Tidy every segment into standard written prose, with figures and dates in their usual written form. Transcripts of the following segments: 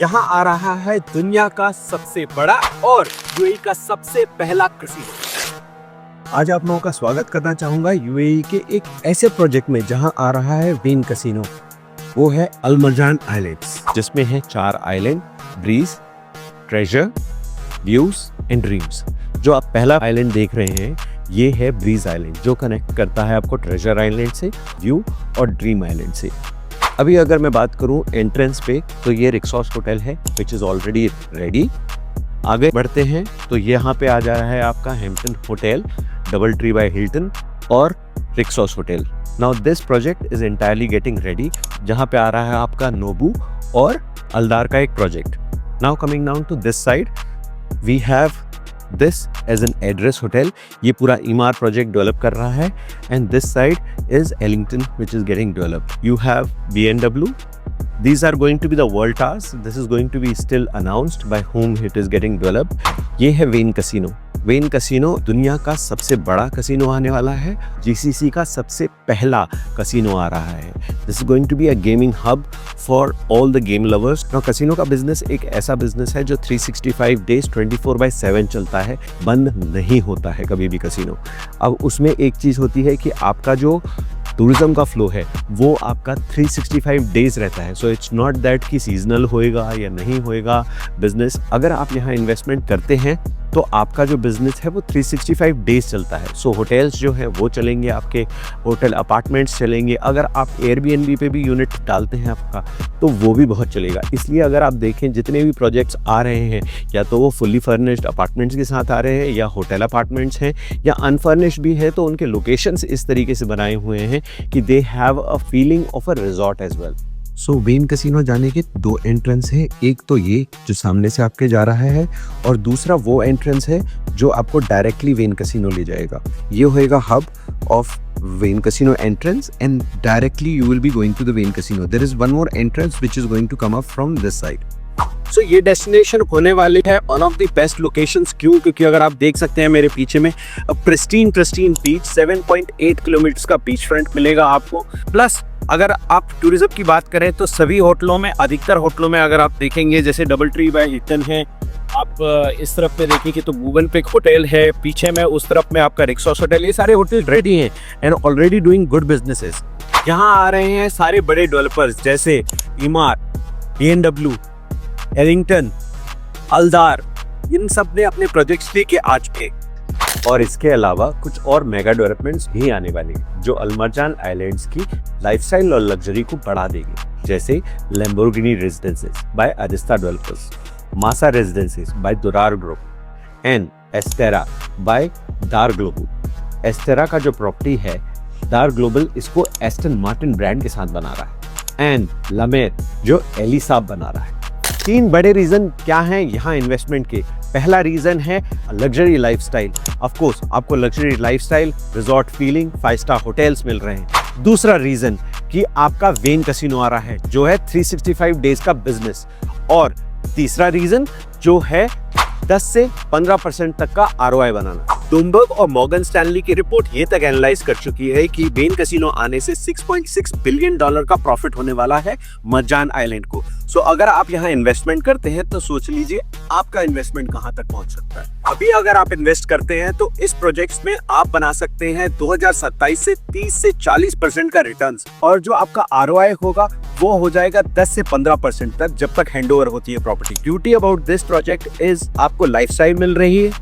यहाँ आ रहा है दुनिया का सबसे बड़ा और यूएई का सबसे पहला कसीनो। आज आप लोगों का स्वागत करना चाहूंगा यूएई के एक ऐसे प्रोजेक्ट में जहाँ आ रहा है वेन कसीनो। वो है अल मरजान आइलैंड्स, जिसमें है 4 island, breeze, treasure, views and dreams. जो आप पहला आइलैंड देख रहे हैं ये है ब्रीज आइलैंड, जो कनेक्ट करता है आपको ट्रेजर आइलैंड से, व्यू और ड्रीम आइलैंड से। अभी अगर मैं बात करूं एंट्रेंस पे तो ये रिक्सॉस होटल है विच इज ऑलरेडी रेडी। आगे बढ़ते हैं तो यहाँ पे आ जा रहा है आपका Hampton hotel, DoubleTree by Hilton और Rixos hotel. Now this project is entirely getting ready, जहाँ पे आ रहा है आपका नोबू और अल्दार का एक project. Now coming down to this side we have this as an address hotel. ये पूरा ईमार प्रोजेक्ट डेवलप कर रहा है and this side is Ellington which is getting developed. You have BMW. These are going to be the world towers. This is going to be still announced by whom it is getting developed. ये है when casino. When casino दुनिया का सबसे बड़ा casino आने वाला है, GCC का सबसे पहला कसीनो आ रहा है। This is going to be a gaming hub for all the game lovers. Casino का बिजनेस एक ऐसा बिजनेस है जो 365 डेज 24/7 चलता है, बंद नहीं होता है कभी भी कसीनो। अब उसमें एक चीज़ होती है कि आपका जो टूरिज्म का फ्लो है वो आपका 365 डेज रहता है। सो इट्स नॉट दैट कि सीजनल होएगा या नहीं होएगा बिजनेस। अगर आप यहाँ इन्वेस्टमेंट करते हैं तो आपका जो बिजनेस है वो 365 डेज चलता है। सो होटल्स जो है वो चलेंगे, आपके होटल अपार्टमेंट्स चलेंगे। अगर आप एयरबीएनबी पे भी यूनिट डालते हैं आपका तो वो भी बहुत चलेगा। इसलिए अगर आप देखें जितने भी प्रोजेक्ट्स आ रहे हैं या तो वो फुल्ली फर्निश्ड अपार्टमेंट्स के साथ आ रहे हैं या होटल अपार्टमेंट्स हैं या अनफर्निश्ड भी है, तो उनके लोकेशंस इस तरीके से बनाए हुए हैं कि they have a feeling of a resort as well. So when casino जाने के 2 एंट्रेंस है, एक तो ये जो सामने से आपके जा रहा है और दूसरा वो एंट्रेंस है जो आपको डायरेक्टली वेन कसीनो ले जाएगा। ये होएगा hub of Wynn casino entrance and directly you will be going to the Wynn casino. There is one more entrance which is going to come up from this side. So ये destination होने वाले है one of the best locations. क्योंकि अगर आप देख सकते हैं मेरे पीछे में प्रिस्टीन बीच, 7.8 किलोमीटर का बीच फ्रंट मिलेगा आपको। प्लस अगर आप टूरिज्म की बात करें तो सभी होटलों में, अधिकतर होटलों में अगर आप देखेंगे जैसे डबल ट्री बाय हिल्टन है, आप इस तरफ पे देखेंगे तो मूवनपिक होटल है, पीछे में उस तरफ में आपका रिक्सॉस होटल, ये सारे होटल रेडी हैं and already doing good businesses. यहाँ आ रहे हैं सारे बड़े डेवलपर्स जैसे ईमार, BMW, एलिंगटन, अल्दार, इन सब ने अपने प्रोजेक्ट्स लेके आ चुके। और इसके अलावा कुछ और मेगा डेवलपमेंट्स भी आने वाले हैं जो अल मरजान आइलैंड्स की लाइफस्टाइल और लग्जरी को बढ़ा देंगे, जैसे Lamborghini residences by Arista developers, Masa residences by Durar group and Astera by Dar Global. Astera का जो प्रॉपर्टी है दार ग्लोबल इसको एस्टन मार्टिन ब्रांड के साथ बना रहा है एंड लमेर जो एलिसाब बना रहा है। 3 बड़े रीजन क्या हैं यहाँ इन्वेस्टमेंट के। पहला रीजन है लग्जरी लाइफस्टाइल। ऑफ कोर्स आपको luxury lifestyle, resort feeling, 5 star hotels मिल रहे हैं। दूसरा रीजन कि आपका वेन कसीनो आ रहा है जो है 365 डेज का बिजनेस। और तीसरा रीजन जो है 10 से 15% तक का ROI बनाना। ब्लूमबर्ग और मॉर्गन स्टैनली की रिपोर्ट ये तक एनालाइज कर चुकी है कि वेन कसीनो आने से $6.6 बिलियन का प्रॉफिट होने वाला है मरजान आइलैंड को। सो अगर आप यहाँ इन्वेस्टमेंट करते हैं तो सोच लीजिए आपका इन्वेस्टमेंट कहाँ तक पहुँच सकता है। अभी अगर आप इन्वेस्ट करते हैं तो इस प्रोजेक्ट्स में आप बना सकते हैं 2027 से 30 से 40% का रिटर्न, और जो आपका ROI होगा वो हो जाएगा 10 से 15% तक जब तक हैंडओवर होती है property. Beauty about this project is आपको लाइफस्टाइल मिल रही है,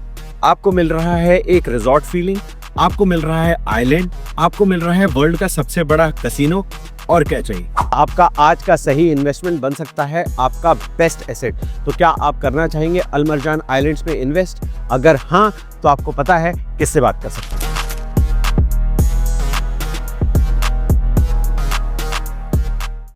आपको मिल रहा है एक रिजॉर्ट फीलिंग, आपको मिल रहा है आइलैंड, आपको मिल रहा है वर्ल्ड का सबसे बड़ा कसीनो, और क्या चाहिए। आपका आज का सही इन्वेस्टमेंट बन सकता है आपका बेस्ट एसेट। तो क्या आप करना चाहेंगे अल मरजान आइलैंड्स में इन्वेस्ट? अगर हाँ तो आपको पता है किससे बात कर सकते हैं।